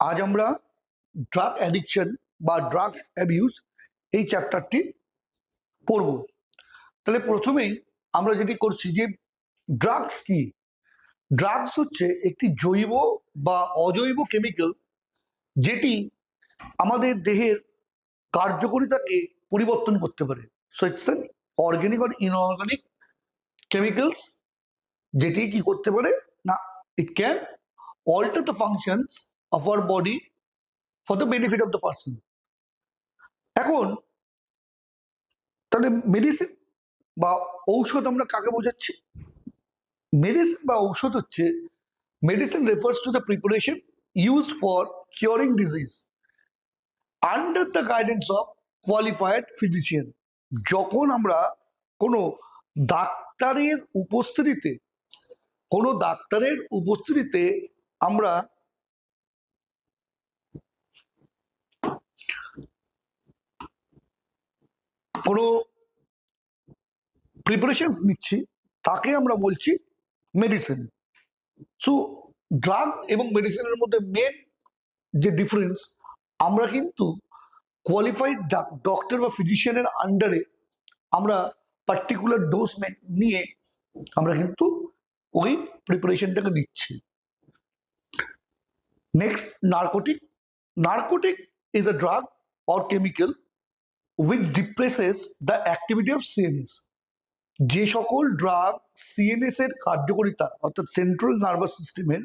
আজ আমরা drug addiction বা ড্রাগস অ্যাবিউজ এই চ্যাপ্টারটি পড়ব। তাহলে প্রথমেই আমরা যেটি করছি যে ড্রাগস কি। ড্রাগস হচ্ছে একটি জৈব বা অজৈব কেমিক্যাল যেটি আমাদের দেহের কার্যকারিতাকে পরিবর্তন করতে পারে। So it's an organic or inorganic chemicals যেটি কি করতে পারে না, it can alter the functions of our body for the benefit of the person. এখন তাহলে মেডিসিন বা ঔষধ আমরা কাকে বোঝাচ্ছি? মেডিসিন বা ঔষধ হচ্ছে medicine refers to the preparation used for curing disease under the guidance of qualified physician. যখন আমরা কোনো ডাক্তারের উপস্থিতিতে আমরা কোনো প্রিপারেশনস নিচ্ছি তাকে আমরা বলছি মেডিসিন। সো ড্রাগ এবং মেডিসিনের মধ্যে মেন যে ডিফারেন্স, আমরা কিন্তু কোয়ালিফাইড ডক্টর বা ফিজিশিয়ানের আন্ডারে আমরা পার্টিকুলার ডোজ নিয়ে আমরা কিন্তু ওই প্রিপারেশনটাকে দিচ্ছি। Next, narcotic. Narcotic is a drug or chemical which depresses the activity of CNS. যে সকল ড্রাগ সিএনএস এর কার্যকারিতা অর্থাৎ সেন্ট্রাল নার্ভাস সিস্টেমের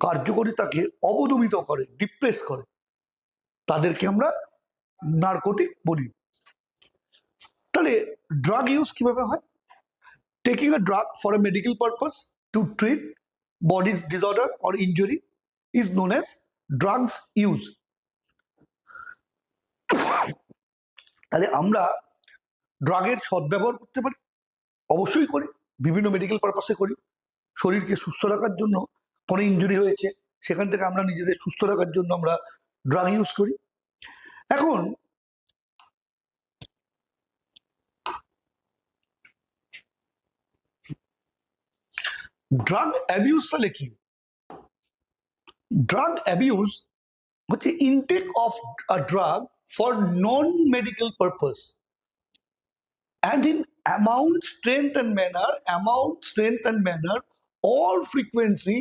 কার্যকারিতাকে অবদমিত করে, ডিপ্রেস করে, তাদেরকে আমরা নার্কোটিক বলি। তাহলে ড্রাগ ইউজ কিভাবে হয়? Taking a drug for a medical purpose to treat bodies disorder or injury is known as drugs use. তাহলে আমরা ড্রাগের সদ্ব্যবহার করতে পারি, অবশ্যই করি, বিভিন্ন মেডিকেল পারপাসে করি। শরীরকে সুস্থ রাখার জন্য, কোনো ইনজুরি হয়েছে সেখান থেকে আমরা নিজেদের সুস্থ রাখার জন্য আমরা ড্রাগ ইউজ করি। এখন ড্রাগ অ্যাবিউজ তাহলে কি? ড্রাগ অ্যাবিউজ হচ্ছে intake of a drug for non medical purpose and in amount, strength and manner or frequency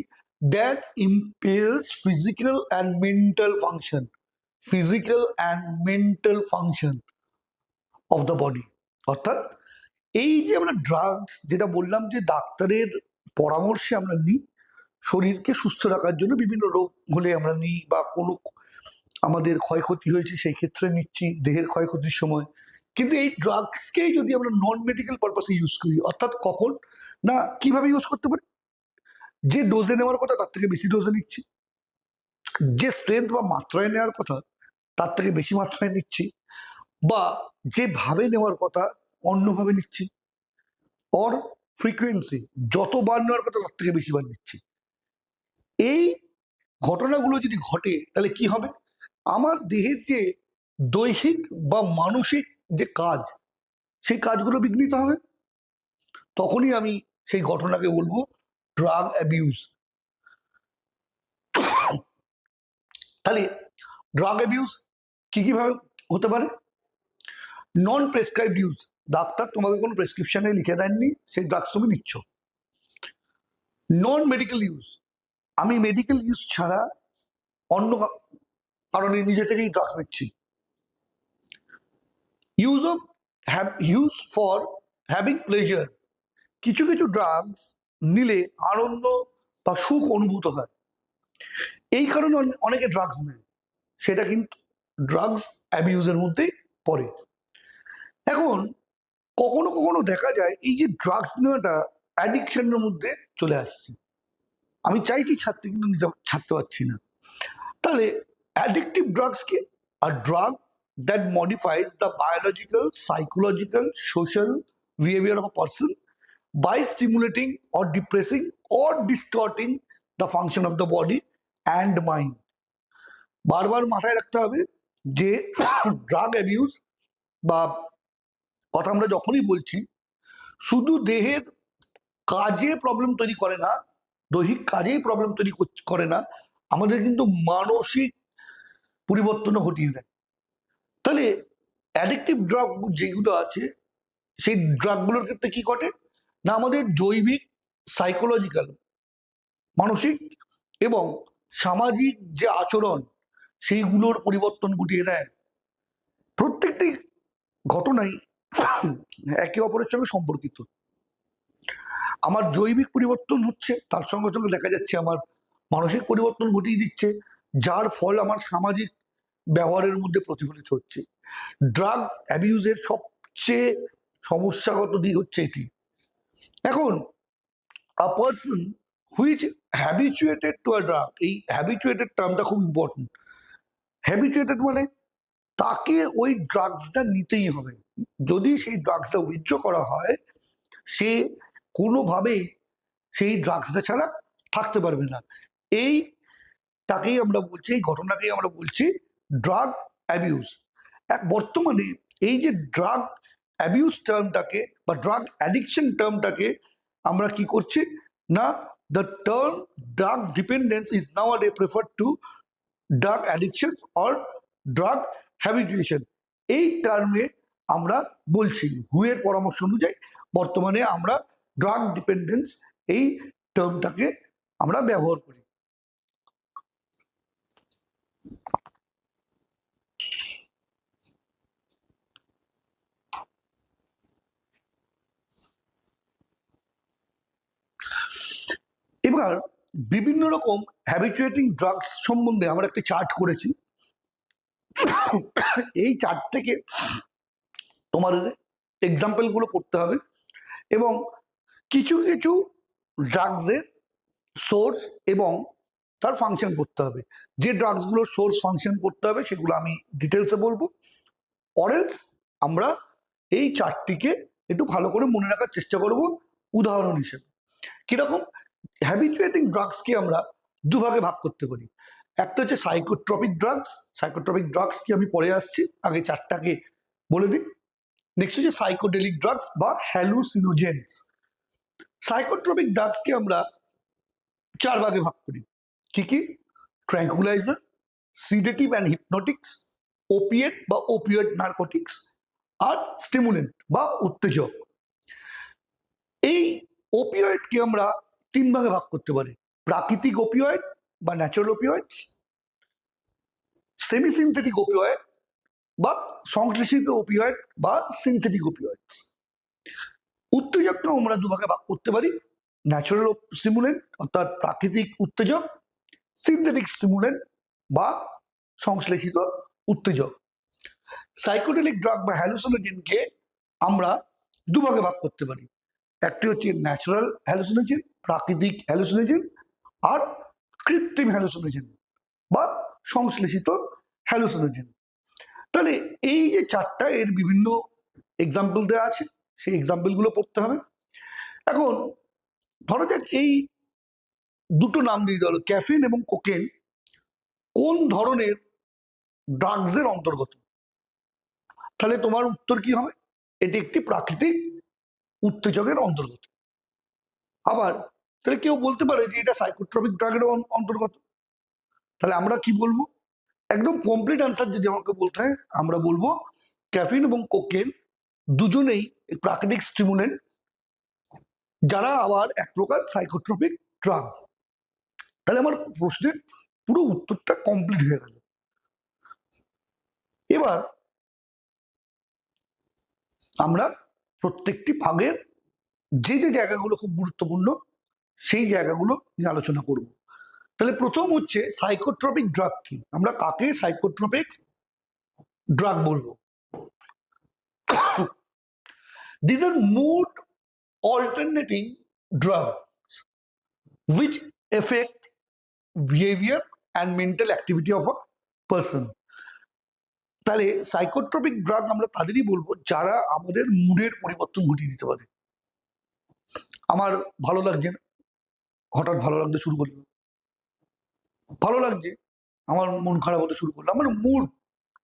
that impairs physical and mental function of the body. অর্থাৎ এই যে আমরা drugs যেটা বললাম যে ডাক্তারের পরামর্শে আমরা নিই শরীরকে সুস্থ রাখার জন্য, বিভিন্ন রোগ হলে আমরা নিই বা কোনো আমাদের ক্ষয়ক্ষতি হয়েছে সেই ক্ষেত্রে নিচ্ছি দেহের ক্ষয়ক্ষতির সময়। কিন্তু এই ড্রাগসকেই যদি আমরা নন মেডিকেল পারপাসে ইউজ করি, অর্থাৎ কখন না, কিভাবে ইউজ করতে পারি? যে ডোজে নেওয়ার কথা তার থেকে বেশি ডোজে নিচ্ছি, যে স্ট্রেংথ বা মাত্রায় নেওয়ার কথা তার থেকে বেশি মাত্রায় নিচ্ছি, বা যেভাবে নেওয়ার কথা অন্যভাবে নিচ্ছি, অর ফ্রিকোয়েন্সি যতবার নেওয়ার কথা তার থেকে বেশিবার নিচ্ছি। এই ঘটনাগুলো যদি ঘটে তাহলে কি হবে? আমার দেহের যে দৈহিক বা মানসিক যে কাজ, সেই কাজগুলো বিঘ্নিত হবে। তখনই আমি সেই ঘটনাকে বলবো ড্রাগ অ্যাবিউজ। তাহলে ড্রাগ অ্যাবিউজ কিভাবে হতে পারে? নন প্রেসক্রাইবড ইউজ, ডাক্তার তোমাকে কোনো প্রেসক্রিপশনে লিখে দেননি, সেই ড্রাগস তুমি নিচ্ছ। নন মেডিকেল ইউজ, আমি মেডিকেল ইউজ ছাড়া অন্য কারণে নিজে থেকেই ড্রাগস নিচ্ছি। ইউজ ফর হ্যাভিং প্লেজার, কিছু কিছু ড্রাগস নিলে আনন্দ বা সুখ অনুভূত হয়, এই কারণে অনেকে ড্রাগস নেয়, সেটা কিন্তু ড্রাগস অ্যাবিউজের মধ্যেই পড়ে। এখন কখনো কখনো দেখা যায় এই যে ড্রাগস নেওয়াটা অ্যাডিকশনের মধ্যে চলে আসছে, আমি চাইছি ছাড়তে কিন্তু ছাড়তে পারছি না। তাহলে অ্যাডিকটিভ ড্রাগস কি? আর drug that modifies the biological, psychological, social behavior of a person by stimulating or depressing or distorting the function of the body and mind. বারবার মাথায় রাখতে হবে যে ড্রাগ অ্যাবিউজ বা কথা আমরা যখনই বলছি শুধু দেহের কাজে প্রবলেম তৈরি করে না, দৈহিক কাজেই প্রবলেম তৈরি করে না, আমাদের কিন্তু মানসিক পরিবর্তনও ঘটিয়ে দেয়। তাহলে অ্যাডিকটিভ ড্রাগ যেগুলো আছে সেই ড্রাগগুলোর ক্ষেত্রে কি ঘটে না, আমাদের জৈবিক, সাইকোলজিক্যাল, মানসিক এবং সামাজিক যে আচরণ সেইগুলোর পরিবর্তন ঘটিয়ে দেয়। প্রত্যেকটি ঘটনাই একে অপরের সঙ্গে সম্পর্কিত। আমার জৈবিক পরিবর্তন হচ্ছে, তার সঙ্গে সঙ্গে দেখা যাচ্ছে আমার মানসিক পরিবর্তন ঘটিয়ে দিচ্ছে, যার ফল আমার সামাজিক ব্যবহারের মধ্যে প্রতিফলিত হচ্ছে। ড্রাগ অ্যাবিউজের সবচেয়ে সমস্যাগত দিক হচ্ছে এটি। এখন a person which habituated to a drug, এই হ্যাবিচুয়েটেড টার্মটা খুব ইম্পর্টেন্ট। হ্যাবিচুয়েটেড মানে তাকে ওই ড্রাগসটা নিতেই হবে। যদি সেই ড্রাগসটা উইথড্র করা হয়, সে কোনোভাবেই সেই ড্রাগসটা ছাড়া থাকতে পারবে না। এই তাকেই আমরা বলছি, এই ঘটনাকেই আমরা বলছি ড্রাগ অ্যাবিউজ। বর্তমানে এই যে ড্রাগ অ্যাবিউজ টার্মটাকে বা ড্রাগ অ্যাডিকশন টার্মটাকে আমরা কি করছি না, the term drug dependence is now they prefer to drug addiction or drug habituation. এই টার্মে আমরা বলছি, হুয়ের পরামর্শ অনুযায়ী বর্তমানে আমরা ড্রাগ ডিপেন্ডেন্স এই টার্মটাকে আমরা ব্যবহার করি। এবার বিভিন্ন রকম হ্যাবিচুয়েটিং ড্রাগস সম্বন্ধে আমরা একটি চার্ট করেছি। এই চার্ট থেকে তোমার এক্সাম্পলগুলো পড়তে হবে এবং কিছু কিছু ড্রাগসের সোর্স এবং তার ফাংশন পড়তে হবে। যে ড্রাগসগুলোর সোর্স ফাংশন পড়তে হবে সেগুলো আমি ডিটেলসে বলবো, অরেলস আমরা এই চার্টটিকে একটু ভালো করে মনে রাখার চেষ্টা করব উদাহরণ হিসেবে। কিরকম, হ্যাবিচুয়েটিং ড্রাগসকে আমরা দুভাগে ভাগ করতে পারি। একটা হচ্ছে সাইকোট্রপিক ড্রাগস। সাইকোট্রপিক ড্রাগস কি আমি পরে আসছি, আগে চারটাকে বলে দিই। নেক্সট হচ্ছে সাইকোডেলিক ড্রাগস বা হ্যালুসিনোজেন্স। সাইকোট্রপিক ড্রাগসকে আমরা চার ভাগে ভাগ করি। কি কি? ট্র্যাঙ্কুলাইজার, সিডেটিভ অ্যান্ড হিপনোটিক্স, ওপিয়েট বা ওপিয়েট নার্কোটিক্স, আর স্টিমুলেন্ট বা উত্তেজক। এই ওপিয়েটকে আমরা তিন ভাগে ভাগ করতে পারি: প্রাকৃতিক ওপিয়েট বা natural opiates, semi synthetic opiate বা সংশ্লেষিত ওপিয়েট বা সিনথেটিক ওপিয়েটস। উত্তেজককেও আমরা দুভাগে ভাগ করতে পারি: ন্যাচারাল স্টিমুলেন্ট অর্থাৎ প্রাকৃতিক উত্তেজক, সিনথেটিক স্টিমুলেন্ট বা সংশ্লেষিত উত্তেজক। সাইকোডেলিক ড্রাগ বা হ্যালুসিনোজেনকে আমরা দুভাগে ভাগ করতে পারি: একটি হচ্ছে ন্যাচারাল হ্যালুসিনোজেন, প্রাকৃতিক হ্যালুসিনোজেন, আর কৃত্রিম হ্যালুসিনোজেন বা সংশ্লেষিত হ্যালুসিনোজেন। তাহলে এই যে চারটা, এর বিভিন্ন এক্সাম্পল দেওয়া আছে, সেই এক্সাম্পলগুলো পড়তে হবে। এখন ধরো যাক এই দুটো নাম দিয়ে দেওয়া হলো, ক্যাফিন এবং কোকেন কোন ধরনের ড্রাগসের অন্তর্গত? তাহলে তোমার উত্তর কি হবে? এটি একটি প্রাকৃতিক উত্তেজকের অন্তর্গত। আবার তাহলে কেউ বলতে পারে যে এটা সাইকোট্রপিক ড্রাগের অন্তর্গত। তাহলে আমরা কি বলবো? একদম কমপ্লিট অ্যান্সার যদি আমাকে বলতে হয়, আমরা বলবো ক্যাফিন এবং কোকেন দুজনেই প্রাকৃতিক স্টিমুলেন্ট, যারা আবার এক প্রকার সাইকোট্রপিক ড্রাগ। তাহলে আমার প্রশ্নের পুরো উত্তরটা কমপ্লিট হয়ে গেল। এবার আমরা প্রত্যেকটি ভাগের যে যে জায়গাগুলো খুব গুরুত্বপূর্ণ সেই জায়গাগুলো নিয়ে আলোচনা করব। তাহলে প্রথম হচ্ছে সাইকোট্রপিক ড্রাগ কি, আমরা কাকে সাইকোট্রপিক ড্রাগ বলবো? These are mood alternating drugs which affect behavior and mental activity of a person. তাহলে সাইকোট্রপিক ড্রাগ আমরা তাদেরই বলবো যারা আমাদের মুডের পরিবর্তন ঘটিয়ে দিতে পারে। আমার ভালো লাগছে না, হঠাৎ ভালো লাগতে শুরু করলো, ভালো লাগছে, আমার মন খারাপ হতে শুরু করলো, আমার মুড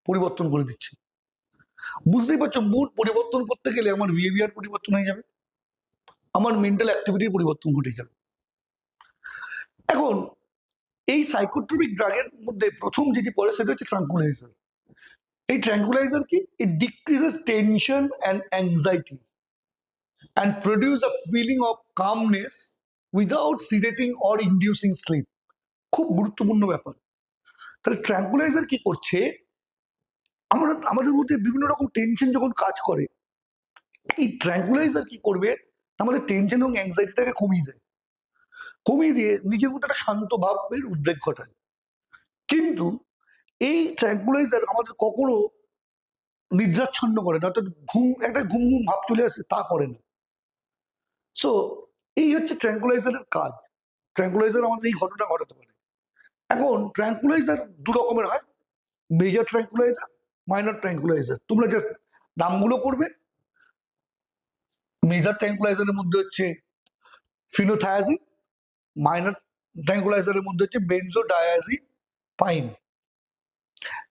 পরিবর্তন করে দিচ্ছে। বুঝতেই পারছো, মুড পরিবর্তন করতে গেলে আমার বিহেভিয়ার পরিবর্তন হয়ে যাবে, আমার মেন্টাল অ্যাক্টিভিটির পরিবর্তন ঘটে যাবে। এখন এই সাইকোট্রপিক ড্রাগের মধ্যে প্রথম যেটি পড়ে সেটা হচ্ছে ট্রাঙ্কুলাইজার। এই ট্রাঙ্কুলাইজার কি? It decreases tension and anxiety and produce a feeling of calmness without sedating or inducing sleep. খুব গুরুত্বপূর্ণ ব্যাপার। তাহলে ট্রাঙ্কুলাইজার কি করছে, আমরা আমাদের মধ্যে বিভিন্ন রকম টেনশন যখন কাজ করে, এই ট্রাঙ্কুলাইজার কি করবে, আমাদের টেনশন এবং অ্যাংজাইটিটাকে কমিয়ে দেয়, কমিয়ে দিয়ে নিজের মধ্যে একটা শান্ত ভাবের উদ্রেক ঘটায়। কিন্তু এই ট্রাঙ্কুলাইজার আমাদের কখনো নিদ্রাচ্ছন্ন করে না, অর্থাৎ একটা ঘুম ঘুম ভাব চলে আসে তা করে না। সো এই হচ্ছে ট্রাঙ্কুলাইজারের কাজ। ট্রাঙ্কুলাইজার আমাদের এই ঘটনা ঘটাতে পারে। এখন ট্রাঙ্কুলাইজার দু রকমের হয়, মেজর ট্রাঙ্কুলাইজার, মাইনর ট্রাঙ্কুলাইজার। তোমরা জাস্ট নামগুলো পড়বে। মেজর ট্রাঙ্কুলাইজারের মধ্যে হচ্ছে ফিনোথায়াজিন, মাইনর ট্রাঙ্কুলাইজারের মধ্যে হচ্ছে বেনজোডায়াজিপাইন।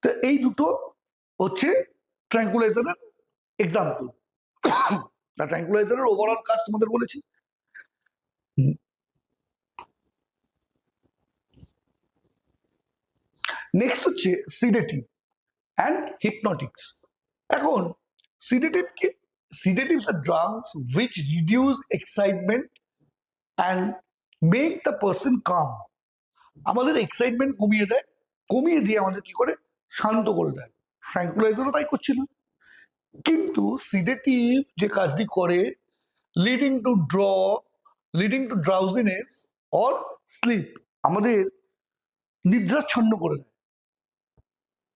তো এই দুটো হচ্ছে ট্রাঙ্কুলাইজারের এক্সাম্পল। ট্রাঙ্কুলাইজারের ওভারঅল কাজ তোমাদের বলেছি। নেক্সট হচ্ছে সিডেটিভ অ্যান্ড হিপনোটিক্স। এখন সিডেটিভ কি? Sedatives are drugs which reduce excitement and make the person calm. আমাদের এক্সাইটমেন্ট কমিয়ে দেয়, কমিয়ে দিয়ে আমাদের কি করে, শান্ত করে দেয়। ট্রাঙ্কুলাইজারও তাই করছিল। কিন্তু সিডেটিভ যে কাজটি করে, leading to drowsiness or sleep, আমাদের নিদ্রাচ্ছন্ন করে দেয়,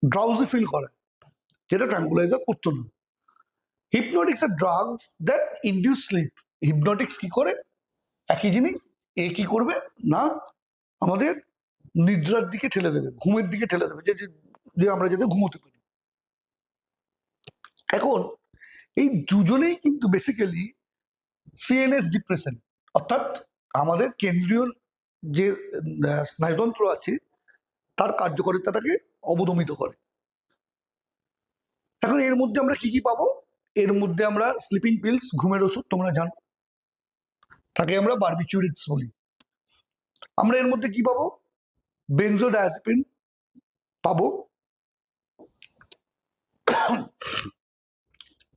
ড্রাউজি ফিল করে, যেটা ট্রাঙ্কুলাইজার করতো না। হিপনোটিক্স আর ড্রাগস দ্যাট ইনডিউস স্লিপ। হিপনোটিক্স কি করে, একই জিনিস, এ কি করবে না, আমাদের নিদ্রার দিকে ঠেলে দেবে, ঘুমের দিকে ঠেলে দেবে, যে আমরা যাতে ঘুমোতে পারি। এখন এই দুজনেই কিন্তু বেসিক্যালি সিএনএস ডিপ্রেশন, অর্থাৎ আমাদের কেন্দ্রীয় যে স্নায়ুতন্ত্র আছে তার কার্যকারিতাটাকে অবদমিত করে। এখন এর মধ্যে আমরা কি কি পাবো? এর মধ্যে আমরা স্লিপিং পিলস, ঘুমের ওষুধ, তোমরা জানো, তাকে আমরা বারবিচুরেটস বলি। আমরা এর মধ্যে কি পাবো? বেনজোডায়াজেপিন পাবো।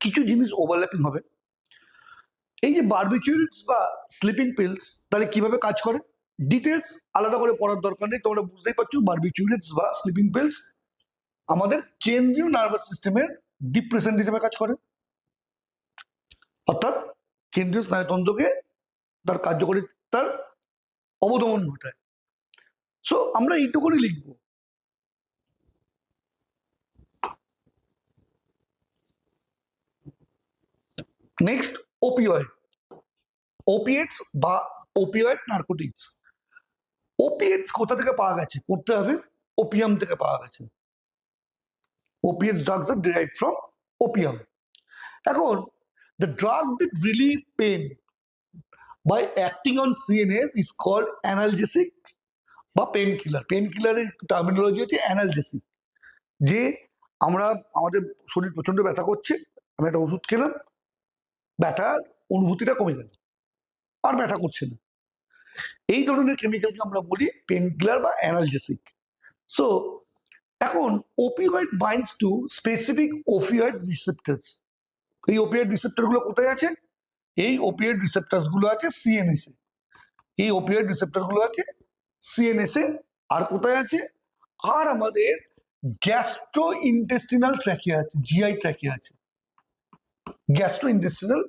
কিছু জিনিস ওভারল্যাপিং হবে। এই যে বারবিচুরেটস বা স্লিপিং পিলস তাহলে কিভাবে কাজ করে, ডিটেলস আলাদা করে পড়ার দরকার নেই, তোমরা বুঝতেই পারছো। বারবিচুরেটস বা স্লিপিং পিলস আমাদের কেন্দ্রীয় নার্ভাস সিস্টেমের ডিপ্রেশন হিসেবে কাজ করে, অর্থাৎ কেন্দ্রীয় স্নায়ুতন্ত্রকে তার কার্যকারিতার অবদমন ঘটায়। সো আমরা এইটুকুনি লিখব। নেক্সট, ওপিওয়েড, ওপিয়েটস বা ওপিওয়েড নার্কোটিক্স। ওপিয়েটস কোথা থেকে পাওয়া গেছে? পড়তে হবে, ওপিয়াম থেকে পাওয়া গেছে। Opiates drugs are derived from opium. এখন the drug that relieve pain by acting on CNS is called analgesic বা পেন কিলার। পেন কিলারের টার্মিনোলজি হচ্ছে অ্যানালজেসিক। যে আমাদের শরীর প্রচন্ড ব্যথা করছে, আমি একটা ওষুধ খেলাম, ব্যথার অনুভূতিটা কমে গেল, আর ব্যথা করছে না, এই ধরনের কেমিক্যালকে আমরা বলি পেন কিলার বা অ্যানালজেসিক। সো এখন opioid binds to specific opioid receptors. এই ওপিওয়েড রিসেপ্টর গুলো কোথায় আছে? এই ওপিওয়েড রিসেপ্টরস গুলো আছে সিএনএস এ। এই ওপিওয়েড রিসেপ্টর গুলো আছে সিএনএস এ। আর কোথায় আছে? আর আমাদের গ্যাস্ট্রো ইন্টেস্টিনাল ট্র্যাকে আছে, জিআই ট্র্যাকে আছে, গ্যাস্ট্রো ইন্টেস্টিনাল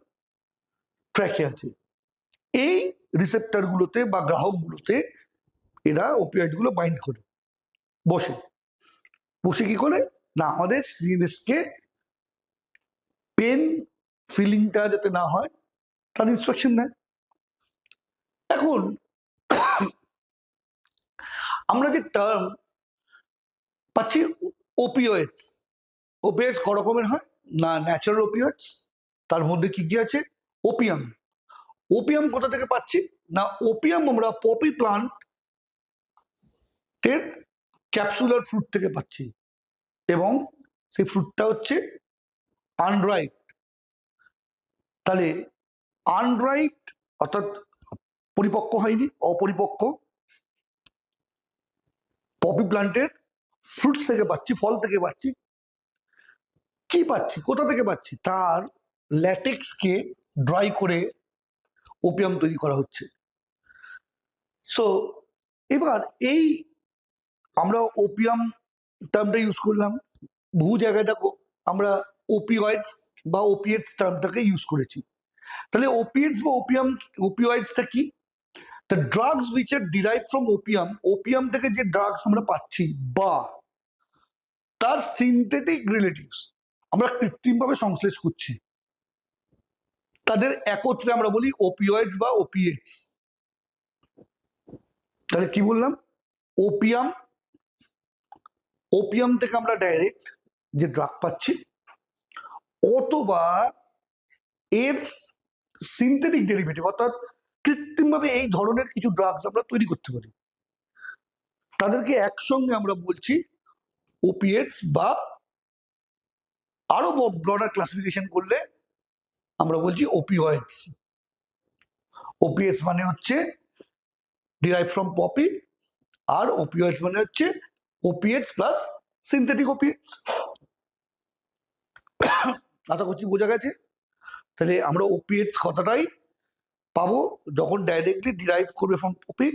ট্র্যাকে আছে। এই রিসেপ্টর গুলোতে বা গ্রাহক গুলোতে এরা ওপিওয়েড গুলো বাইন্ড করে বসে বসে কি করে না, আমাদের সিএনএস কে পেন ফিলিংটা যাতে না হয় তার ইনস্ট্রাকশন দেয়। এখন আমরা যে টার্ম পাচ্ছি ওপিওয়েডস, ওপিওয়েডস ক রকমের হয় না, ন্যাচারাল ওপিওয়েডস, তার মধ্যে কি কি আছে? ওপিয়াম। ওপিয়াম কোথা থেকে পাচ্ছি না, ওপিয়াম আমরা পপি প্লান্ট এর ক্যাপসুলার ফ্রুট থেকে পাচ্ছি, এবং সেই ফ্রুটটা হচ্ছে আনরাইপ। তাহলে আনরাইপ অর্থাৎ পরিপক্ক হয়নি, অপরিপক্ক, পপি প্লান্টের ফ্রুটস থেকে পাচ্ছি, ফল থেকে পাচ্ছি। কি পাচ্ছি, কোথা থেকে পাচ্ছি? তার ল্যাটেক্সকে ড্রাই করে ওপিয়াম তৈরি করা হচ্ছে। সো এবার এই আমরা ওপিয়াম টার্মটা ইউজ করলাম, বহু জায়গায় দেখো আমরা ওপিওয়েডস বা ওপিয়েটস টার্মটাকে ইউজ করেছি। তাহলে ওপিয়েটস বা ওপিওয়েডসটা কি? The drugs which are derive from opium, opium থেকে যে ড্রাগস আমরা পাচ্ছি বা তার সিনথেটিক রিলেটিভস, আমরা কৃত্রিমভাবে সংশ্লেষ করছি, তাদের একত্রে আমরা বলি ওপিওয়েডস বা ওপিয়েটস। তাহলে কি বললাম? ওপিয়াম থেকে আমরা ডাইরেক্ট যে ড্রাগ পাচ্ছি, অথবা এর সিনথেটিক ডেরিভেটিভ, অর্থাৎ কৃত্রিমভাবে এই ধরনের কিছু ড্রাগস আমরা তৈরি করতে পারি, তাদেরকে একসঙ্গে আমরা বলছি ওপিয়েটস, বা আরো ব্রডার ক্লাসিফিকেশন করলে আমরা বলছি ওপিওয়েডস। ওপিয়েটস মানে হচ্ছে derive from poppy, R opioids মানে হচ্ছে ওপিয়েটস প্লাস সিনথেটিক ওপিয়েটস। আশা করছি বোঝা গেছে। তাহলে আমরা ওপিয়েটস কথাটাই পাবো যখন ডাইরেক্টলি ডিরাইভ করবে ফ্রম পপি,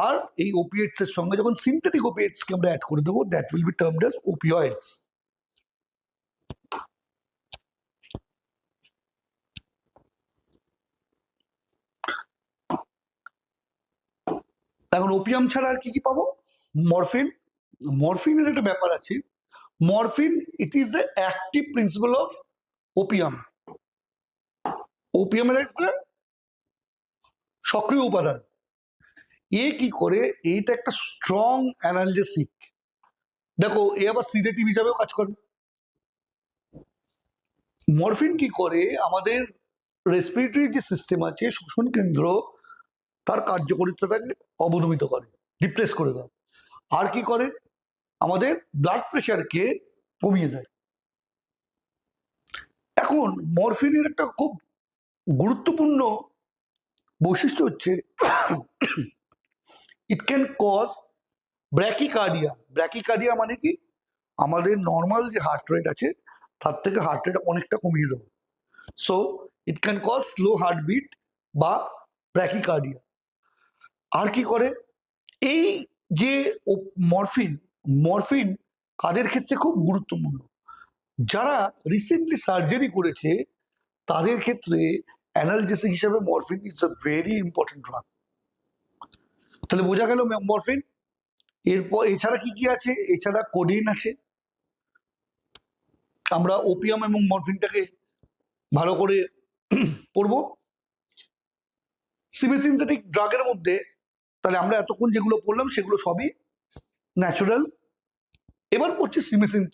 আর এই ওপিয়েটস এর সঙ্গে যখন সিনথেটিক ওপিয়েটস কে আমরা অ্যাড করে দেবো, that will be termed as opioids. এখন ওপিয়াম ছাড়া আর কি কি পাবো? মরফিন। মরফিনের একটা ব্যাপার আছে। Morphine, it is the active principle of opium. ওপিয়ামের একটা সক্রিয় উপাদান। এ কি করে? এইটা একটা স্ট্রং অ্যানালজেসিক। দেখো, এ আবার সিডেটিভ হিসাবেও কাজ করে। মরফিন কি করে? আমাদের রেসপিরেটরি যে সিস্টেম আছে, শ্বসন কেন্দ্র, তার কার্যকারিতাটাকে অবদমিত করে, ডিপ্রেস করে দেয়। আর কি করে? আমাদের ব্লাড প্রেশারকে কমিয়ে দেয়। এখন মরফিনের একটা খুব গুরুত্বপূর্ণ বৈশিষ্ট্য হচ্ছে ইট ক্যান কজ ব্র্যাকিকার্ডিয়া। ব্র্যাকিকার্ডিয়া মানে কি? আমাদের নর্মাল যে হার্ট রেট আছে তার থেকে হার্ট রেট অনেকটা কমিয়ে দেবে। So it can cause slow heartbeat বা ব্র্যাকিকার্ডিয়া। আর কি করে? এই যে মরফিন, মরফিন কাদের ক্ষেত্রে খুব গুরুত্বপূর্ণ? যারা রিসেন্টলি সার্জারি করেছে তাদের ক্ষেত্রে অ্যানালজেসিক হিসাবে morphine is a very important drug. তাহলে বোঝা গেল মরফিন। এরপর এছাড়া কি কি আছে? এছাড়া কোডিন আছে। আমরা ওপিয়াম এবং মরফিনটাকে ভালো করে পড়বো। সিমিসিনথেটিক ড্রাগের মধ্যে তাহলে আমরা এতক্ষণ যেগুলো পড়লাম সেগুলো সবই ন্যাচুরাল। এবার পড়ছি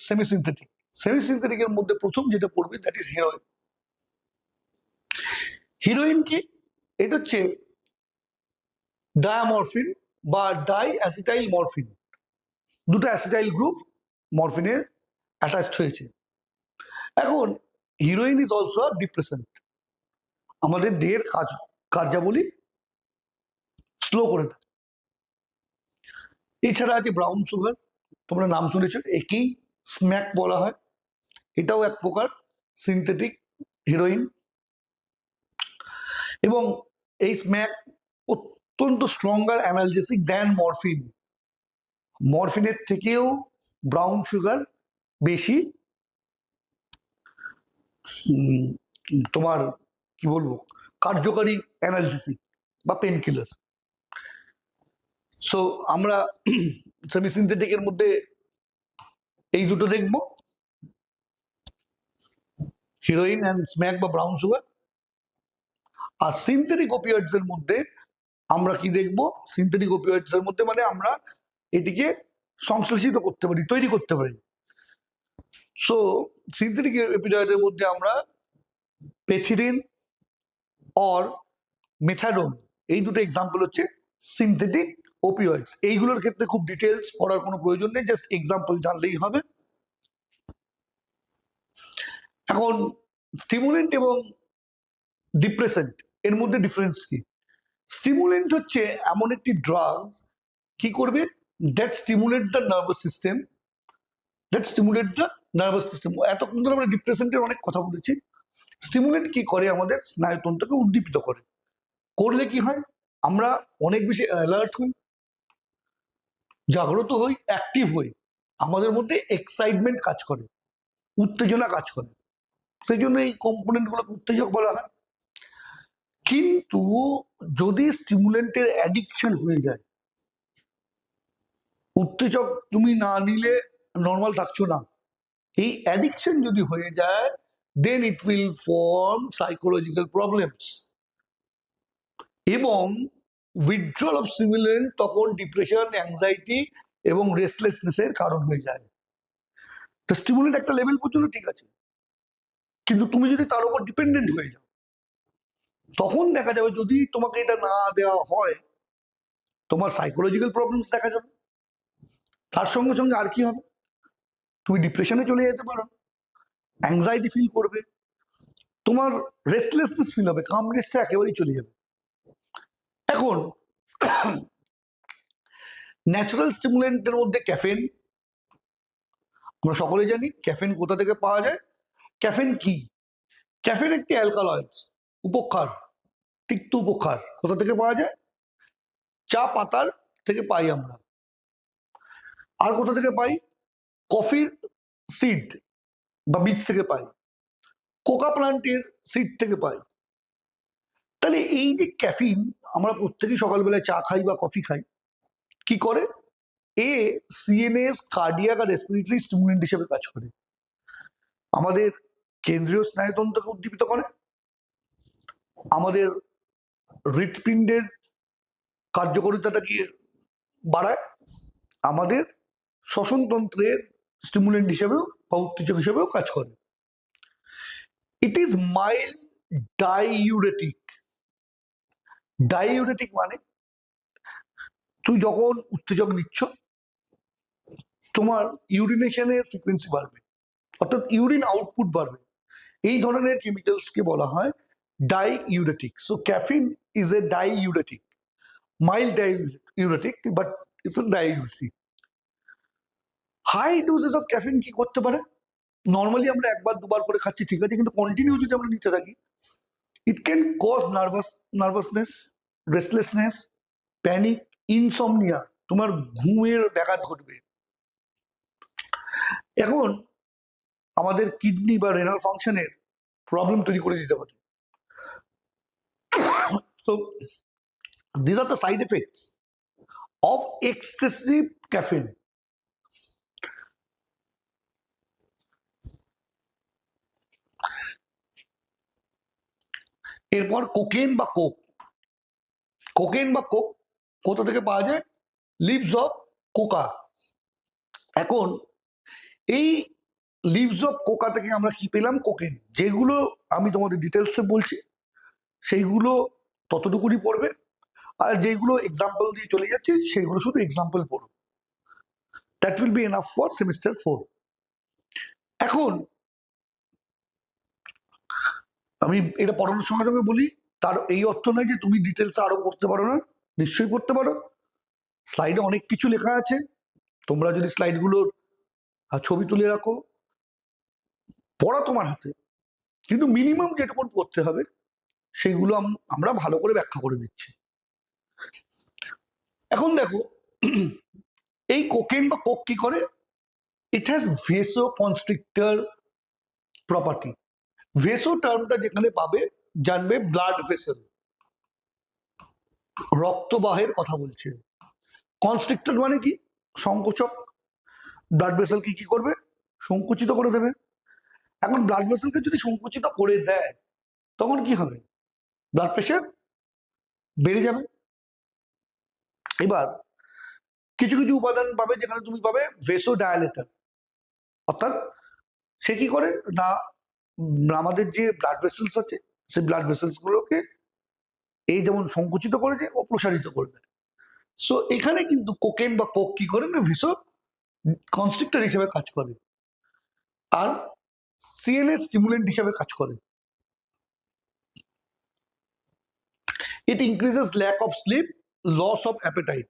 সেমিসিনথেটিক। সেমিসিনথেটিকের মধ্যে প্রথম যেটা পড়বে দ্যাট ইজ হিরোইন। হিরোইন কি? এটা হচ্ছে ডায়ামরফিন বা ডাই অ্যাসিটাইল মরফিন। দুটো অ্যাসিটাইল গ্রুপ মরফিনের অ্যাটাচড হয়েছে। এখন হিরোইন ইজ অলসো ডিপ্রেসেন্ট, আমাদের দেহের কার্যাবলী স্লো করে দেয়। এছাড়া আছে ব্রাউন সুগার, তোমরা নাম শুনেছ, একেই স্ম্যাক বলা হয়। এটাও এক প্রকার সিনথেটিক হিরোইন। এবং এই স্ম্যাক অত্যন্ত স্ট্রঙ্গার অ্যানালজেসিক দ্যান মরফিন। মরফিনের থেকেও ব্রাউন সুগার বেশি তোমার কি বলবো কার্যকারী অ্যানালজেসিক বা পেন কিলার। সো আমরা সেমিসিনথেটিকের মধ্যে এই দুটো দেখব, হিরোইন অ্যান্ড স্ম্যাক বা ব্রাউন সুগার। আর সিনথেটিক ওপিওয়েডস এর মধ্যে আমরা কি দেখব? সিনথেটিক ওপিওয়েডস এর মধ্যে মানে আমরা এটিকে সংশ্লেষিত করতে পারি, তৈরি করতে পারি। সো সিনথেটিক ওপিওয়েডের মধ্যে আমরা পেথিডিন অর মেথাডোন, এই দুটো এক্সাম্পল হচ্ছে সিনথেটিক ওপিওয়েডস। এইগুলোর ক্ষেত্রে খুব ডিটেলস পড়ার কোনো প্রয়োজন নেই, জাস্ট এক্সাম্পল জানলেই হবে। এখন স্টিমুলেন্ট এবং ডিপ্রেসেন্ট এর মধ্যে ডিফারেন্স কি? স্টিমুলেন্ট হচ্ছে এমন একটি ড্রাগ কি করবে? That stimulate the nervous system, এতক্ষণ ধরে আমরা ডিপ্রেশনের অনেক কথা বলেছি। স্টিমুলেট কি করে? আমাদের স্নায়ুতন্ত্রকে উদ্দীপিত করে। করলে কি হয়? আমরা অনেক বেশি অ্যালার্ট হই, জাগ্রত হই, অ্যাক্টিভ হই, আমাদের মধ্যে এক্সাইটমেন্ট কাজ করে, উত্তেজনা কাজ করে। সেই জন্য এই কম্পোনেন্ট গুলোকে উত্তেজক বলা হয়। কিন্তু যদি স্টিমুলেন্টের অ্যাডিকশন হয়ে যায়, উত্তেজক তুমি না নিলে নর্মাল থাকছো না, এই অ্যাডিকশন যদি হয়ে যায়, then it will form psychological problems, এবং উইথড্রল অফ স্টিমুলেন্ট তখন ডিপ্রেশন, অ্যাংজাইটি এবং রেস্টলেসনেসের কারণ হয়ে যায়। তো স্টিমুলেন্ট একটা লেভেল পর্যন্ত ঠিক আছে, কিন্তু তুমি যদি তার উপর ডিপেন্ডেন্ট হয়ে যাও, তখন দেখা যাবে যদি তোমাকে এটা না দেওয়া হয়, তোমার সাইকোলজিক্যাল প্রবলেমস দেখা যাবে। তার সঙ্গে সঙ্গে আর কি হবে? তুমি ডিপ্রেশনে চলে যেতে পারো, অ্যাংজাইটি ফিল করবে, তোমার রেস্টলেসনেস ফিল হবে, কামনেসটা একেবারেই চলে যাবে। এখন ন্যাচারাল স্টিমুলেন্টের মধ্যে ক্যাফেন, আমরা সকলে জানি ক্যাফেন কোথা থেকে পাওয়া যায়। ক্যাফেন কি? ক্যাফেন একটি অ্যালকালয়েডস, উপক্ষার, তিক্ত উপক্ষার। কোথা থেকে পাওয়া যায়? চা পাতার থেকে পাই আমরা। আর কোথা থেকে পাই? কফির সিড বা বীজ থেকে পাই, কোকা প্লান্টের সিড থেকে পাই। তাহলে এই যে ক্যাফিন, আমরা প্রত্যেকেই সকালবেলায় চা খাই বা কফি খাই, কি করে? এ সিএনএস, কার্ডিয়াক আর রেসপিরেটরি স্টিমুলেন্ট হিসেবে কাজ করে, আমাদের কেন্দ্রীয় স্নায়ুতন্ত্রকে উদ্দীপিত করে, আমাদের হৃৎপিণ্ডের কার্যকারিতাটাকে বাড়ায়, আমাদের শ্বসনতন্ত্রের স্টিমুলেন্ট হিসেবেও বা উত্তেজক হিসেবেও কাজ করে। It is mild diuretic. Diuretic মানে তুই যখন উত্তেজক নিচ্ছ, তোমার ইউরিনেশনের ফ্রিকোয়েন্সি বাড়বে, অর্থাৎ ইউরিন আউটপুট বাড়বে। এই ধরনের কেমিক্যালসকে বলা হয় diuretic. So caffeine is a diuretic, mild diuretic, but it's a diuretic. High doses of caffeine কি করতে পারে? নর্মালি আমরা একবার দুবার করে খাচ্ছি, ঠিক আছে, কিন্তু কন্টিনিউ যদি আমরা নিতে থাকি, it can cause nervousness, restlessness, panic, insomnia, তোমার ঘুমের ব্যাঘাত ঘটবে। এখন আমাদের কিডনি বা রেনাল ফাংশনের প্রবলেম তৈরি করে দিতে পারে। So this are the side effects of excessive caffeine. এরপর কোকেন বা কোক। কোকেন বা কোক কোথা থেকে পাওয়া যায়? Leaves of coca. এখন এই লিভস অফ কোকা থেকে আমরা কি পেলাম? কোকেন। যেগুলো আমি তোমাদের ডিটেলসে বলছি সেইগুলো ততটুকুনি পড়বে, আর যেগুলো এক্সাম্পল দিয়ে চলে যাচ্ছে সেগুলো শুধু এক্সাম্পল পড়ো। That will B enough for semester 4। এখন আমি এটা পড়ানোর সঙ্গে সঙ্গে বলি, তার এই অর্থ নয় যে তুমি ডিটেলসে আরো পড়তে পারো না, নিশ্চয়ই পড়তে পারো। স্লাইডে অনেক কিছু লেখা আছে, তোমরা যদি স্লাইডগুলোর ছবি তুলে রাখো, পড়া তোমার হাতে, কিন্তু মিনিমাম যেটুকু পড়তে হবে সেগুলো আমরা ভালো করে ব্যাখ্যা করে দিচ্ছি। এখন দেখো, এই কোকেন বা কোক কি করে? It has vasoconstrictor property. Vaso টার্মটা যেখানে পাবে জানবে ব্লাড ভেসেল, রক্তবাহের কথা বলছে। কনস্ট্রিক্টর মানে কি? সংকোচক। ব্লাড ভেসেলকে কি করবে? সংকুচিত করে দেবে। এখন ব্লাড ভেসেলকে যদি সংকুচিত করে দেয়, তখন কি হবে? ব্লাড প্রেশার বেড়ে যাবে। এবার কিছু কিছু উপাদান পাবে যেখানে তুমি পাবে ভেসো ডায়ালেটার, অর্থাৎ সে কি করে না, আমাদের যে ব্লাড ভেসেলস আছে সেই ব্লাড ভেসেলস গুলোকে এই যেমন সংকুচিত করেছে ও প্রসারিত করবে। সো এখানে কিন্তু কোকেন বা কোক কি করে না, ভেসো কনস্ট্রিক্টর হিসেবে কাজ করে, আর সিএনএস স্টিমুলেন্ট হিসেবে কাজ করে। It increases lack of sleep, loss of appetite.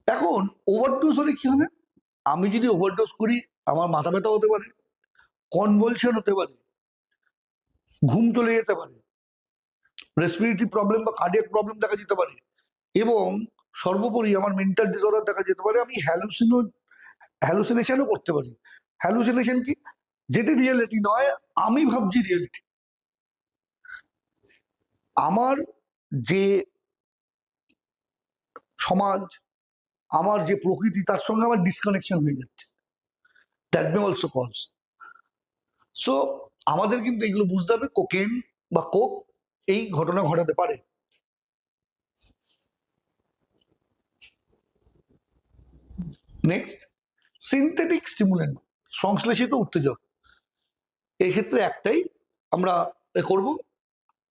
এখন ওভারডোজ হলে কি হবে? আমি যদি ওভারডোজ করি আমার মাথা ব্যথা হতে পারে, কনভলশন হতে পারে, ঘুম চলে যেতে পারে, রেসপিরেটরি প্রবলেম বা কার্ডিয়াক প্রবলেম দেখা যেতে পারে, এবং সর্বোপরি আমার মেন্টাল ডিসঅর্ডার দেখা যেতে পারে। আমি হ্যালুসিনেশনও করতে পারি। হ্যালুসিনেশন কি? যেটি রিয়েলিটি নয়, আমি ভাবছি রিয়েলিটি। আমার যে সমাজ, আমার যে প্রকৃতি, তার সঙ্গে আমার ডিসকানেকশন হয়ে যাচ্ছে। That may also cause. So আমাদের কিন্তু এগুলো বুঝতে হবে, কোকেন বা কোক এই ঘটনা ঘটাতে পারে। নেক্সট, সিনথেটিক স্টিমুলেন্ট, সংশ্লেষিত উত্তেজক। এক্ষেত্রে একটাই আমরা করব,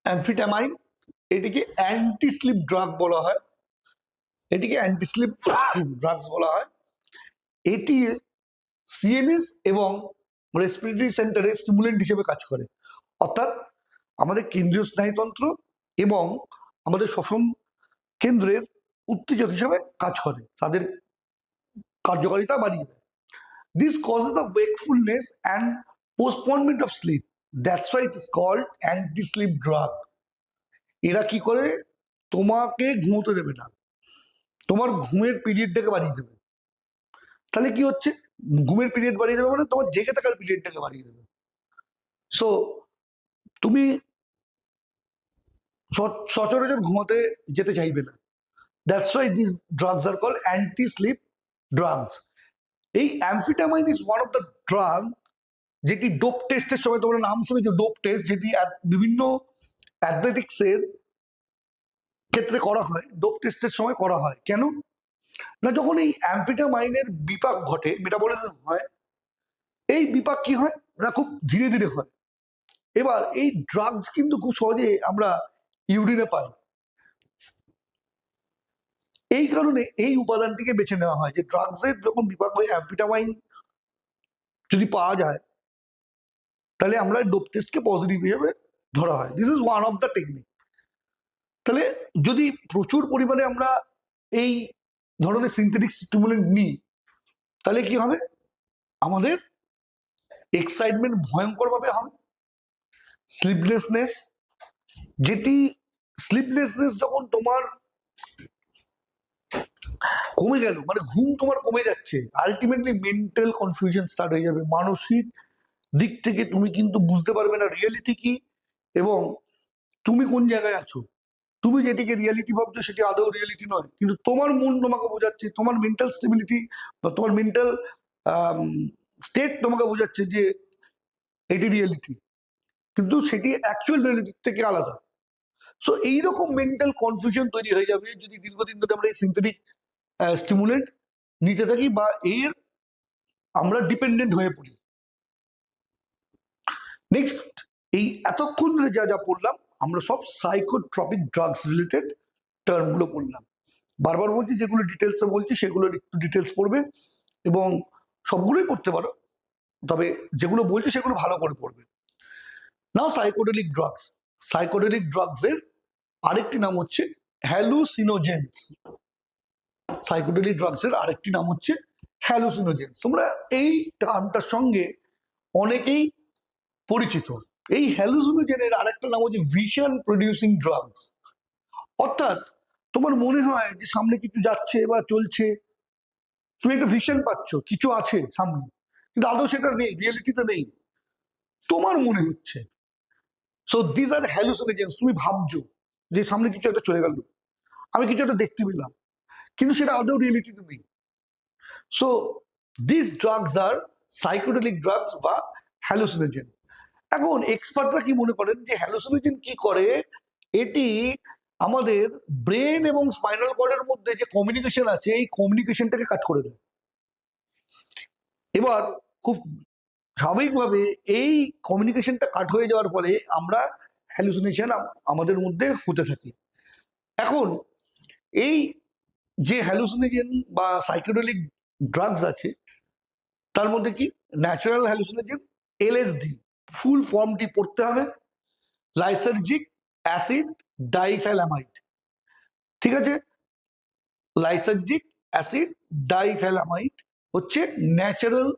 অ্যামফিটামাইন। এটিকে অ্যান্টি স্লিপ ড্রাগ বলা হয়। এটিকে অ্যান্টি স্লিপ ড্রাগস বলা হয়। এটি সিএনএস এবং রেসপিরেটরি সেন্টারে স্টিমুলেন্ট হিসেবে কাজ করে। অর্থাৎ আমাদের কেন্দ্রীয় স্নায়ুতন্ত্র এবং আমাদের শ্বসন কেন্দ্রের উত্তেজক হিসেবে কাজ করে, তাদের কার্যকারিতা বাড়িয়ে দেয়। This causes the wakefulness and postponement of sleep. That's why it is called anti-sleep drug. এরা কি করে? তোমাকে ঘুমোতে দেবে না, তোমার ঘুমের পিরিয়ডটাকে বাড়িয়ে দেবে। তাহলে কি হচ্ছে? ঘুমের পিরিয়ড বাড়িয়ে দেবে মানে তোমার জেগে থাকার পিরিয়ডটাকে বাড়িয়ে দেবে। সো তুমি সচরাচর ঘুমাতে যেতে চাইবে না। That's why this drugs are called anti sleep drugs. এই amphetamine is one of the drug যেটি ডোপ টেস্টের সময়, তোমরা নাম শুনেছো ডোপ টেস্ট, যেটি বিভিন্ন অ্যাথলেটিক্সের ক্ষেত্রে করা হয়। ডোপ টেস্টের সময় করা হয় কেন না? যখন এই অ্যামফিটামাইনের বিপাক ঘটে, মেটাবলিজম হয়, এই বিপাক কি হয় না? খুব ধীরে ধীরে হয়। এবার এই ড্রাগস কিন্তু খুব সহজে আমরা ইউরিনে পাই। এই কারণে এই উপাদানটিকে বেছে নেওয়া হয় যে ড্রাগসের যখন বিপাক হয়, অ্যামফিটামাইন যদি পাওয়া যায় তাহলে আমরা ডোপ টেস্টকে পজিটিভ হিসেবে ধরা হয়। This is one of the technique. তাহলে যদি প্রচুর পরিমাণে আমরা এই ধরনের সিনথেটিক স্টিমুলেন্ট নিই তাহলে কি হবে? আমাদের এক্সাইটমেন্ট ভয়ঙ্করভাবে হবে, স্লিপলেসনেস, যেটি স্লিপলেসনেস যখন তোমার কমে গেল, মানে ঘুম তোমার কমে যাচ্ছে, আলটিমেটলি মেন্টাল কনফিউশন স্টার্ট হয়ে যাবে। মানসিক দিক থেকে তুমি কিন্তু বুঝতে পারবে না রিয়েলিটি কি এবং তুমি কোন জায়গায় আছো। তুমি যেটিকে রিয়েলিটি ভাবছো সেটি আদৌ রিয়েলিটি নয়, কিন্তু তোমার মন তোমাকে বোঝাচ্ছে, তোমার মেন্টাল স্টেবিলিটি বা তোমার মেন্টাল স্টেট তোমাকে বোঝাচ্ছে যে এটি রিয়েলিটি, কিন্তু সেটি অ্যাকচুয়াল রিয়েলিটির থেকে আলাদা। সো এইরকম মেন্টাল কনফিউশন তৈরি হয়ে যাবে যদি দীর্ঘদিন ধরে আমরা এই সিনথেটিক স্টিমুলেন্ট নিতে থাকি বা এর আমরা ডিপেন্ডেন্ট হয়ে পড়ি। নেক্সট, এই এতক্ষণ ধরে যা যা পড়লাম আমরা সব সাইকোট্রপিক ড্রাগস রিলেটেড টার্মগুলো পড়লাম। বারবার বলছি, যেগুলো ডিটেলসে বলছি সেগুলো একটু ডিটেলস পড়বে এবং সবগুলোই পড়তে পারো, তবে যেগুলো বলছি সেগুলো ভালো করে পড়বে। নাও সাইকোডেলিক ড্রাগস। সাইকোডেলিক ড্রাগসের আরেকটি নাম হচ্ছে হ্যালুসিনোজেন্স। সাইকোডেলিক ড্রাগসের আরেকটি নাম হচ্ছে হ্যালুসিনোজেন্স। তোমরা এই টার্মটার সঙ্গে অনেকেই পরিচিত। এই হ্যালুসিনোজেনের আরেকটা নাম হচ্ছে ভিশন প্রডিউসিং ড্রাগস। অর্থাৎ তোমার মনে হয় যে সামনে কিছু যাচ্ছে বা চলছে, তুমি একটা ভিশন পাচ্ছ, কিছু আছে সামনে, কিন্তু আদৌ সেটা নেই, রিয়েলিটিতে নেই, তোমার মনে হচ্ছে। সো দিস আর হ্যালুসিনোজেন্স। তুমি ভাবছো যে সামনে কিছু একটা চলে গেল, আমি কিছু একটা দেখতে পেলাম, কিন্তু সেটা আদৌ রিয়েলিটিতে নেই। So this drugs are psychedelic drugs বা হ্যালুসিনোজেন। এখন এক্সপার্টরা কি মনে করেন যে হ্যালুসিনোজেন কি করে? এটি আমাদের ব্রেন এবং স্পাইনাল কর্ডের মধ্যে যে কমিউনিকেশন আছে এই কমিউনিকেশনটাকে কাট করে দেয়। এবার খুব স্বাভাবিকভাবে এই কমিউনিকেশনটা কাট হয়ে যাওয়ার ফলে আমরা হ্যালুসিনেশন আমাদের মধ্যে হতে থাকি। এখন এই যে হ্যালুসিনোজেন বা সাইকোডেলিক ড্রাগস আছে তার মধ্যে কি ন্যাচারাল হ্যালুসিনোজেন, এলএসডি, ফুল ফর্মটি পড়তে হবে, লাইসার্জিক অ্যাসিড ডাইথ্যালামাইড। ঠিক আছে, লাইসার্জিক অ্যাসিড ডাইথ্যালামাইড হচ্ছে ন্যাচারাল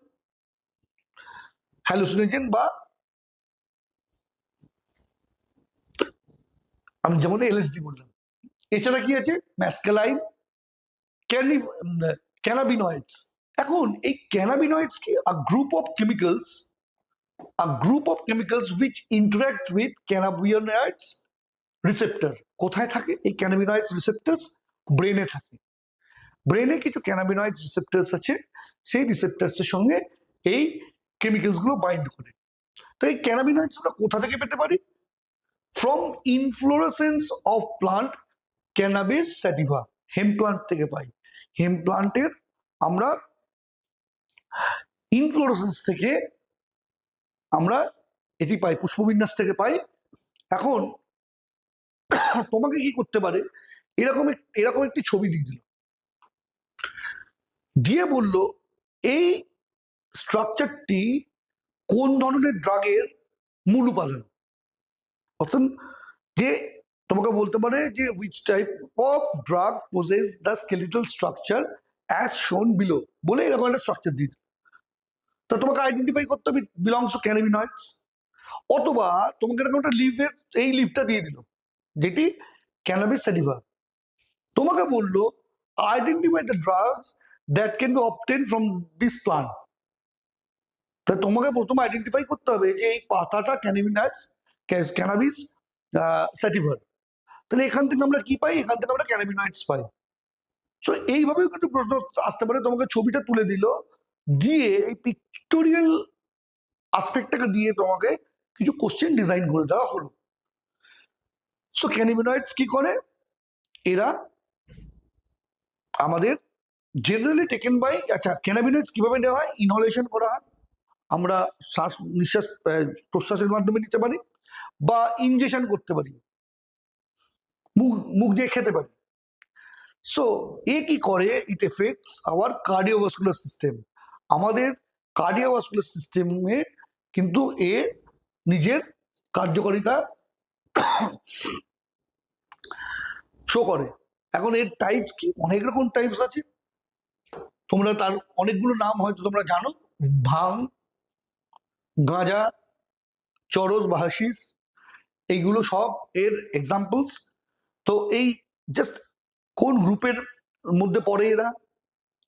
হ্যালুসিনোজেন, বা আমি যেমন এলএসডি বললাম। এছাড়া কি আছে? ম্যাসকালাইন, ক্যানাবিনয়েডস। এখন এই ক্যানাবিনয়েডস কি? a group of chemicals which interact with cannabinoids receptor. কোথায় থাকে এই ক্যানাবিনয়েডস রিসেপ্টরস? ব্রেনে থাকে। ব্রেনে কিছু ক্যানাবিনয়েডস রিসেপ্টরস আছে, সেই রিসেপ্টরস এর সঙ্গে এই কেমিক্যালস গুলো বাইন্ড করে। তো এই ক্যানাবিনয়েডস গুলো কোথা থেকে পেতে পারি? From inflorescence of plant cannabis sativa, hem plant থেকে পাই। হেম প্লান্টের আমরা ইনফ্লোরেসেন্স থেকে আমরা এটি পাই, পুষ্পবিন্যাস থেকে পাই। এখন তোমাকে কি করতে পারে, এরকম একটি ছবি দিয়ে দিল, দিয়ে বলল এই স্ট্রাকচারটি কোন ধরনের ড্রাগের মূল উপাদান। অপশন যে তোমাকে বলতে পারে যে which type of drug possess the skeletal structure as shown below, বলে এরকম একটা স্ট্রাকচার দিয়ে দিল। তো তোমাকে আইডেন্টিফাই করতে হবে বিলংস টু ক্যানাবিনয়েডস। অথবা তোমাকে এরকম একটা লিভের এই লিভটা দিয়ে দিল যেটি ক্যানাবিস স্যাটিভা। তোমাকে বললো identify the drugs that can be obtain from this plant. তাহলে তোমাকে প্রথমে আইডেন্টিফাই করতে হবে যে এই পাতাটা ক্যানাবিস স্যাটিভার। তাহলে এখান থেকে আমরা কি পাই? এখান থেকে আমরা ক্যানাবিনয়েডস পাই। সো এইভাবেও কিন্তু প্রশ্ন আসতে পারে। তোমাকে ছবিটা তুলে দিল, দিয়ে এই পিক্টোরিয়াল আসপেক্টটাকে দিয়ে তোমাকে কিছু কোশ্চেন ডিজাইন করে দেওয়া হলো। সো ক্যানাবিনয়েডস কি করে? এরা আমাদের জেনারেলি টেকেন বাই, আচ্ছা ক্যানাবিনয়েডস কিভাবে নেওয়া হয়? ইনহলেশন করা হয়, আমরা শ্বাস নিঃশ্বাস প্রশ্বাসের মাধ্যমে নিতে পারি, বা ইনজেকশন করতে পারি, মুখ দিয়ে খেতে পারি। সো এ কি করে? ইট এফেক্টস আওয়ার কার্ডিওভাস্কুলার সিস্টেম। আমাদের কার্ডিওভাস্কুলার সিস্টেমে কিন্তু এ নিজের কার্যকারিতা শো করে। এখন এর টাইপস কি? অনেক রকম টাইপস আছে, তোমরা তার অনেকগুলো নাম হয়তো তোমরা জানো। ভাং, গাঁজা, চরস বা হাশিস, এইগুলো সব এর এক্সাম্পলস। তো এই জাস্ট কোন গ্রুপের মধ্যে পড়ে এরা,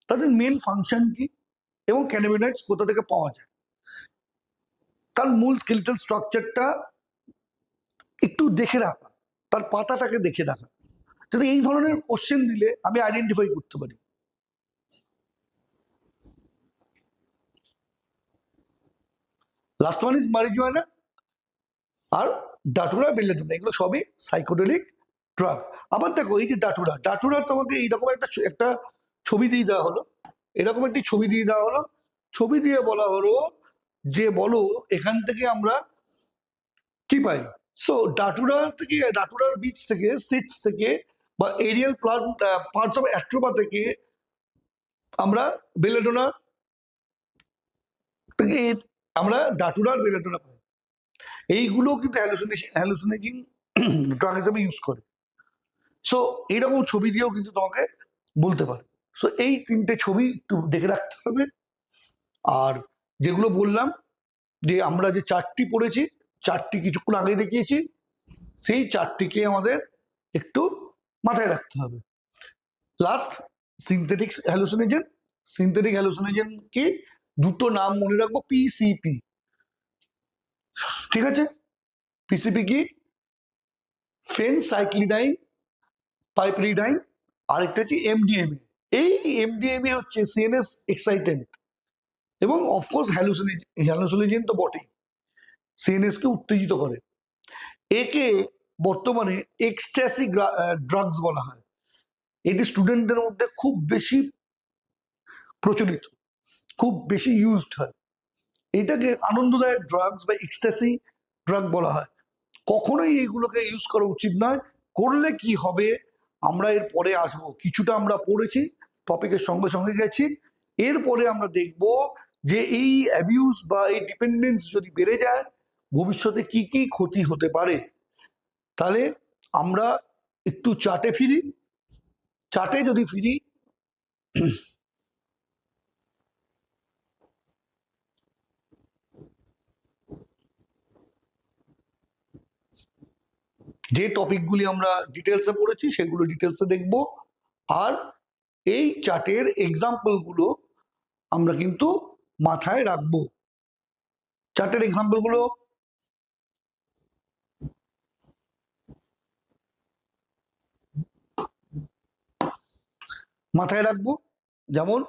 তাদের মেন ফাংশন কি, এবং ক্যানাবিনয়েডস কোথা থেকে পাওয়া যায়, তার মূল স্কেলেটাল স্ট্রাকচারটা একটু দেখে রাখা, তার পাতাটাকে দেখে রাখা, যাতে এই ধরনের কোশ্চেন দিলে আমি আইডেন্টিফাই করতে পারি। লাস্ট ওয়ান ইজ মারিজুয়ানা আর ডাটুরা, বেলেডোনা, এগুলো সবই সাইকোডেলিক ড্রাগ। আবার দেখো এই যে ডাটুরা তোমাকে এইরকম একটা ছবি দিয়ে দেওয়া হলো, এরকম একটি ছবি দিয়ে দেওয়া হলো, ছবি দিয়ে বলা হলো যে বলো এখান থেকে আমরা কি পাই। সো ডাটুরার বীজ থেকে, সিডস থেকে, বা এরিয়াল প্লান্ট পার্টস অফ অ্যাট্রোপা থেকে আমরা বেলেডোনা থেকে আমরা ডাটুরার বেলেডোনা পাই। এইগুলো কিন্তু হ্যালুসিনেজিং ড্রাগ হিসেবে ইউজ করে। সো এইরকম ছবি দিয়েও কিন্তু তোমাকে বলতে পারে। সো এই তিনটে ছবি একটু দেখে রাখতে হবে। আর যেগুলো বললাম যে আমরা যে চারটি পড়েছি, চারটি কিছুক্ষণ আগে দেখিয়েছি, সেই চারটিকে আমাদের একটু মাথায় রাখতে হবে। লাস্ট, সিনথেটিক হ্যালুসিনোজেন কি? দুটো নাম মনে রাখবো, পিসিপি। ঠিক আছে? পিসিপি কি? ফেনসাইক্লিডাইন, পাইপরিডাইন, আরেকটা হচ্ছে এমডিএমএ। এই এমডিএমএ হচ্ছে সিএনএস এক্সাইটেন্ট, এবং অফকোর্স হ্যালুসিনোজেন তো বটেই, সিএনএস কে উত্তেজিত করে। একে বর্তমানে এক্সট্যাসি ড্রাগস বলা হয়। এটি স্টুডেন্টদের মধ্যে খুব বেশি প্রচলিত, খুব বেশি ইউজড হয়। এটাকে আনন্দদায়ক ড্রাগস বা এক্সট্যাসি ড্রাগ বলা হয়। কখনোই এইগুলোকে ইউজ করা উচিত নয়। করলে কি হবে আমরা এর পরে আসবো, কিছুটা আমরা পড়েছি, টপিকের সঙ্গে সঙ্গে গেছি। এরপরে আমরা দেখব যে এই অ্যাবিউজ বা এই ডিপেন্ডেন্স যদি বেড়ে যায় ভবিষ্যতে কি কি ক্ষতি হতে পারে। তাহলে আমরা একটু চার্টে ফিরি। চার্টে যদি ফিরি, যে টপিকগুলি আমরা ডিটেলসে পড়েছি সেগুলো ডিটেলসে দেখব, আর এই চার্টের এক্সাম্পলগুলো আমরা কিন্তু মাথায় রাখবো। চার্টের এক্সাম্পলগুলো মাথায় রাখবো। যেমন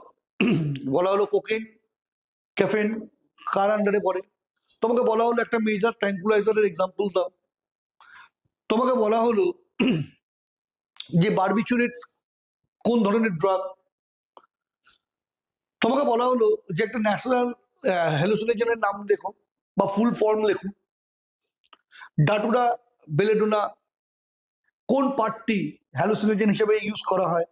বলা হলো কোকেন, ক্যাফেন কার আন্ডারে পড়ে। তোমাকে বলা হলো একটা মেজর ট্র্যাঙ্কুলাইজারের এক্সাম্পল দাও। তোমাকে বলা হলো যে বারবিচুরেটস কোন ধরনের ড্রাগ। তোমাকে বলা হলো যে একটা ন্যাশনাল হ্যালুসিনোজেনের নাম লেখো বা ফুল ফর্ম লেখো। ডাটুরা বেলেডোনা কোন পার্টটি হ্যালুসিনোজেন হিসেবে ইউজ করা হয়।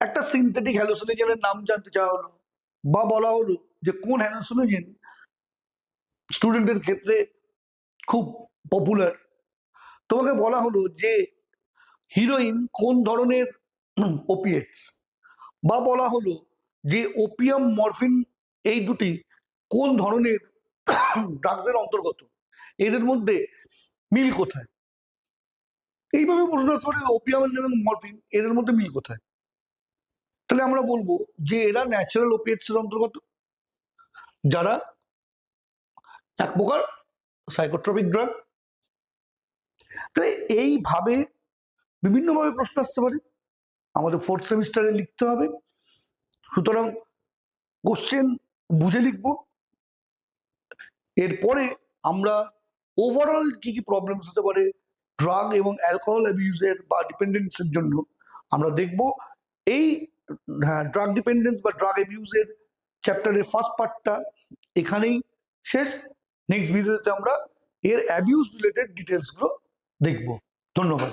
একটা সিনথেটিক হ্যালুসিনোজেনের নাম জানতে চাওয়া হলো, বা বলা হলো যে কোন হ্যালুসিনোজেন স্টুডেন্টের ক্ষেত্রে খুব পপুলার। তোমাকে বলা হলো যে হিরোইন কোন ধরনের ওপিয়েটস, বা বলা হলো যে ওপিয়াম মরফিন এই দুটি কোন ধরনের ড্রাগসের অন্তর্গত, এদের মধ্যে মিল কোথায়। এইভাবে প্রশ্ন আসতে পারে ওপিয়াম এবং মরফিন এদের মধ্যে মিল কোথায়। তাহলে আমরা বলবো যে এরা ন্যাচারাল ওপিয়েটস এর অন্তর্গত, যারা এক প্রকার সাইকোট্রপিক ড্রাগ। তাহলে এইভাবে বিভিন্নভাবে প্রশ্ন আসতে পারে, আমাদের ফোর্থ সেমিস্টারে লিখতে হবে। সুতরাং কোশ্চেন বুঝে লিখব। এরপরে আমরা ওভারঅল কি কি প্রবলেমস হতে পারে ড্রাগ এবং অ্যালকোহল অ্যাবিউজের বা ডিপেন্ডেন্সের জন্য আমরা দেখব। এই ড্রাগ ডিপেন্ডেন্স বা ড্রাগ অ্যাবিউজের চ্যাপ্টারের ফার্স্ট পার্টটা এখানেই শেষ। নেক্সট ভিডিওতে আমরা এর অ্যাবিউজ রিলেটেড ডিটেলসগুলো দেখব। ধন্যবাদ।